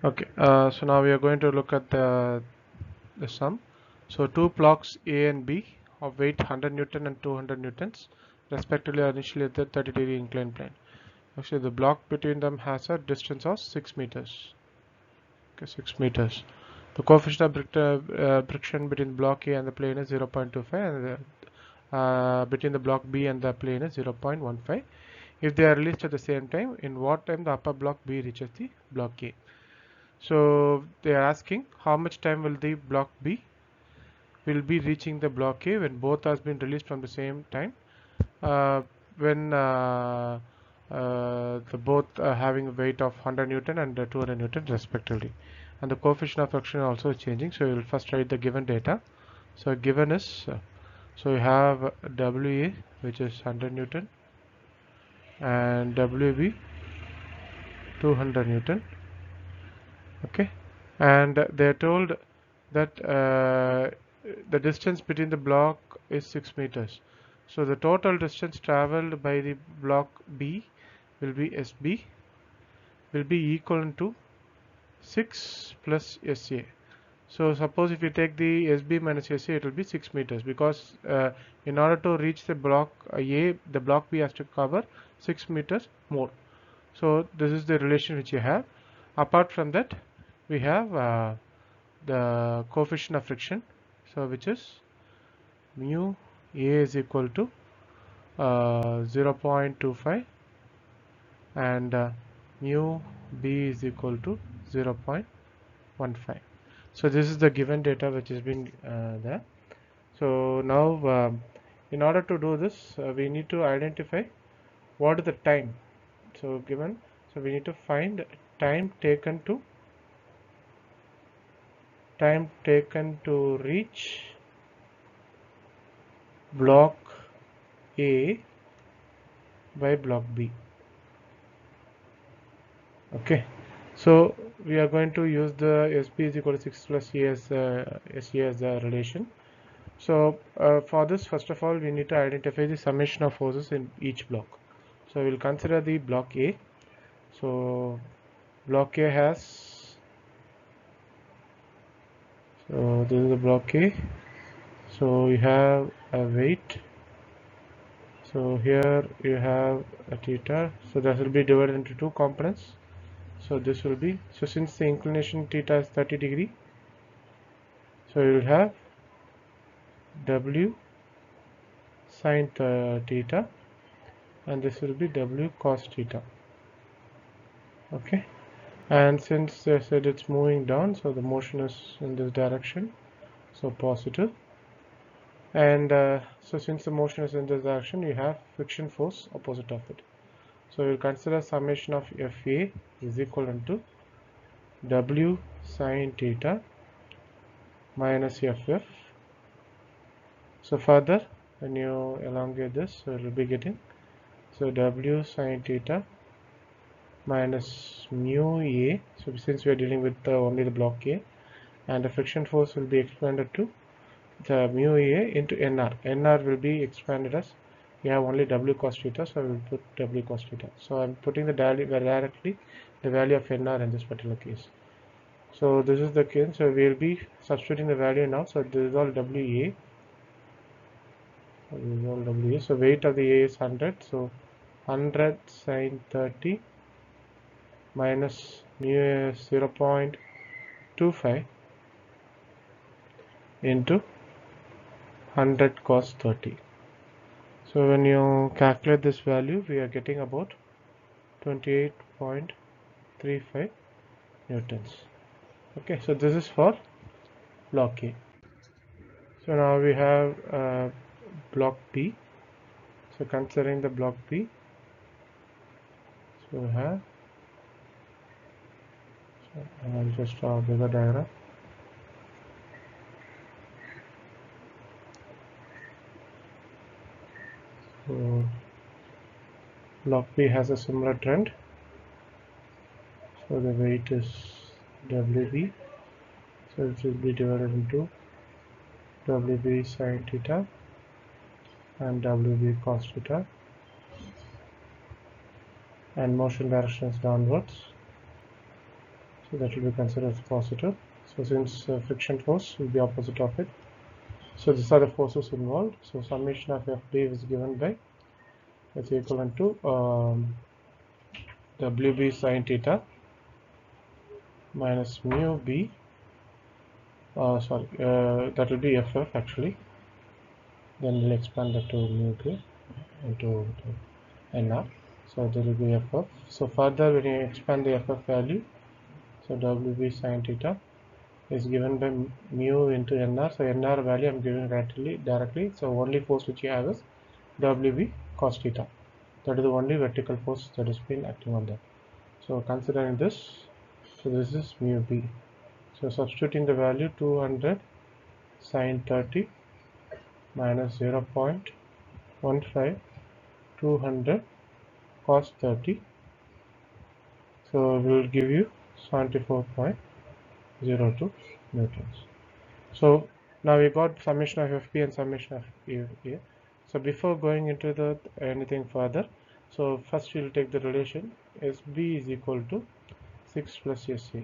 Okay, so now we are going to look at the sum. So two blocks A and B of weight 100 Newton and 200 Newtons respectively are initially at the 30-degree inclined plane. Actually, the block between them has a distance of 6 meters. Okay, 6 meters. The coefficient of friction between block A and the plane is 0.25, and between the block B and the plane is 0.15. If they are released at the same time, in what time the upper block B reaches the block A? So they are asking how much time will the block B will be reaching the block A when both has been released from the same time, uh, when the both having a weight of 100 Newton and 200 Newton respectively, and the coefficient of friction also is changing. So we will first write the given data. So given is so you have WA, which is 100 Newton, and WB 200 Newton. Okay, and they are told that the distance between the block is 6 meters. So the total distance traveled by the block B will be SB will be equal to 6 plus SA. So suppose if you take the SB minus SA, it will be 6 meters, because in order to reach the block A, the block B has to cover 6 meters more. So this is the relation which you have. Apart from that, we have the coefficient of friction, so which is mu A is equal to 0.25 and mu B is equal to 0.15. So this is the given data which has been there. So now in order to do this, we need to identify what is the time. So given, so we need to find time taken to reach block A by block B. Okay, so we are going to use the SP is equal to 6 plus E as SE as a relation. So for this, first of all, we need to identify the summation of forces in each block. So we will consider the block A. So block A has, so this is the block A. So you have a weight. So here you have a theta. So that will be divided into two components. So this will be, so since the inclination theta is 30 degree, so you will have W sine theta, and this will be W cos theta. Okay, and since they said it's moving down, so the motion is in this direction, so positive. And so since the motion is in this direction, you have friction force opposite of it. So we'll consider summation of FA is equal to W sine theta minus FF. So further, when you elongate this, so you'll be getting, so W sine theta minus mu A. So since we are dealing with only the block A, and the friction force will be expanded to the mu A into NR. NR will be expanded as, we have only W cos theta, so I will put W cos theta. So I'm putting the directly the value of NR in this particular case. So this is the case. So we will be substituting the value now. So this is all WA. So weight of the A is 100. So 100 sine 30 minus mu A is 0.25 into 100 cos 30. So when you calculate this value, we are getting about 28.35 newtons. Okay, so this is for block A. So now we have block B. So considering the block B, so we have, so I'll just draw a bigger diagram. So block B has a similar trend. So the weight is WB. So it will be divided into WB sine theta and WB cos theta, and motion direction is downwards. So that will be considered as positive. So since friction force will be opposite of it, so these are the forces involved. So summation of FB is given by, it's equivalent to WB sine theta minus mu B, that will be FF actually. Then we'll expand that to mu K into NR. So there will be FF. So further when you expand the FF value, so WB sine theta is given by mu into NR. So NR value I'm giving directly. So only force which you have is WB cos theta. That is the only vertical force that has been acting on that. So considering this, so this is mu B. So substituting the value 200 sine 30 minus 0.15 200 cos 30. So will give you 74.02 newtons. So now we got summation of FP and summation of A. So before going into the anything further, so first we'll take the relation SB is equal to 6 plus SA.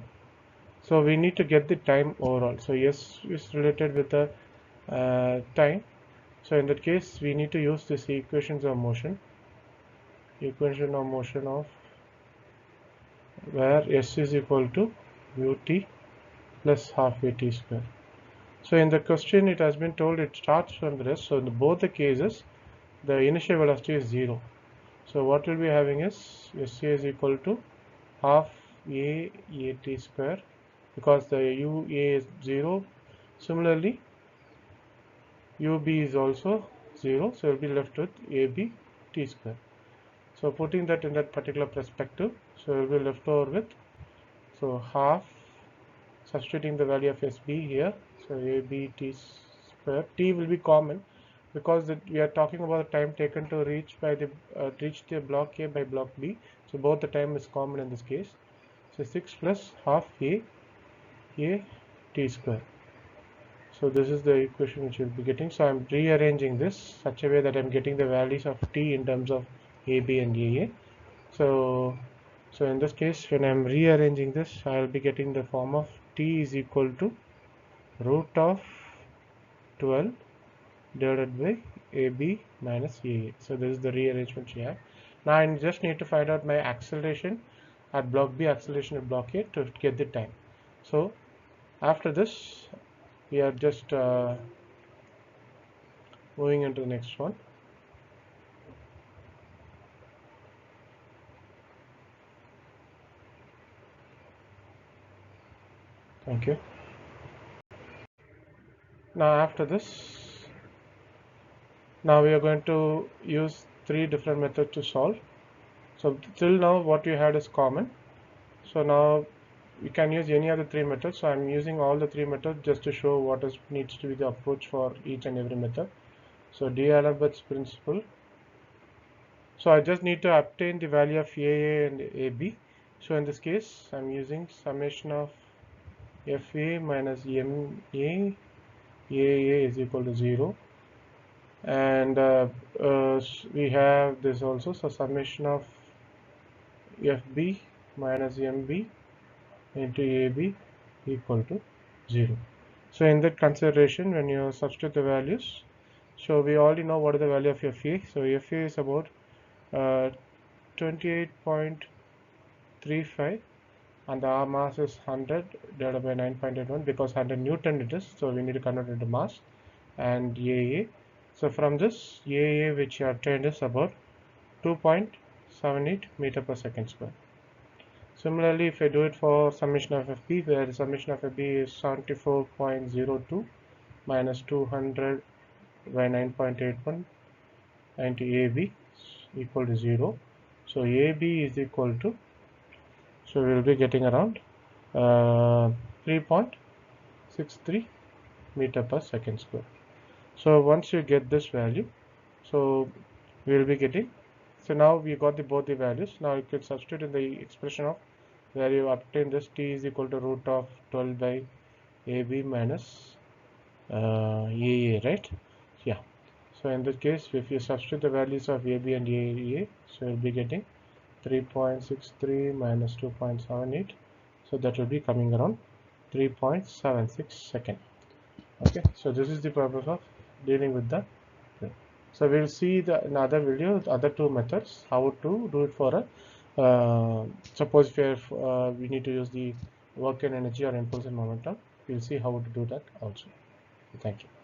So we need to get the time overall. So S is related with the time. So in that case, we need to use this equation of motion of where S is equal to ut plus half at square. So in the question it has been told it starts from the rest. So in both the cases the initial velocity is 0. So what we'll be having is SA is equal to half a at square, because the ua is 0. Similarly ub is also 0, so we'll be left with ab t square. So putting that in that particular perspective, so we'll be left over with, so half, substituting the value of SB here, so AB t square, t will be common because we are talking about the time taken to reach the block A by block B, so both the time is common in this case. So 6 plus half a t square. So this is the equation which you'll be getting. So I'm rearranging this such a way that I'm getting the values of t in terms of AB and AA. So in this case, when I'm rearranging this, I'll be getting the form of t is equal to root of 12 divided by AB minus AA. So this is the rearrangement we have. Now I just need to find out my acceleration at block B, acceleration at block A to get the time. So after this, we are just moving into the next one. Thank you. Now after this, now we are going to use 3 different methods to solve. So till now what we had is common. So now we can use any of the 3 methods. So I'm using all the 3 methods just to show what needs to be the approach for each and every method. So D'Alembert principle. So I just need to obtain the value of AA and AB. So in this case, I'm using summation of FA minus MA, AA is equal to 0. And we have this also, so summation of FB minus MB into AB equal to 0. So in that consideration, when you substitute the values, so we already know what is the value of FA. So FA is about 28.35 and the mass is 100 divided by 9.81 because 100 Newton it is, so we need to convert it into mass. And AA, so from this AA which you obtained is about 2.78 meter per second square. Similarly, if I do it for summation of FB, where the summation of FB is 74.02 minus 200 by 9.81 into AB equal to 0. So AB is equal to, so we will be getting around 3.63 meter per second square. So once you get this value, so we will be getting, so now we got both the values. Now you can substitute in the expression of where you obtain this, t is equal to root of 12 by AB minus AA, right? Yeah. So in this case, if you substitute the values of AB and AA, so you'll be getting 3.63 minus 2.78. So that will be coming around 3.76 second. Okay, so this is the purpose of dealing with the thing. So we'll see the in other video the other two methods how to do it for a suppose if we need to use the work and energy or impulse and momentum. We'll see how to do that also. Thank you.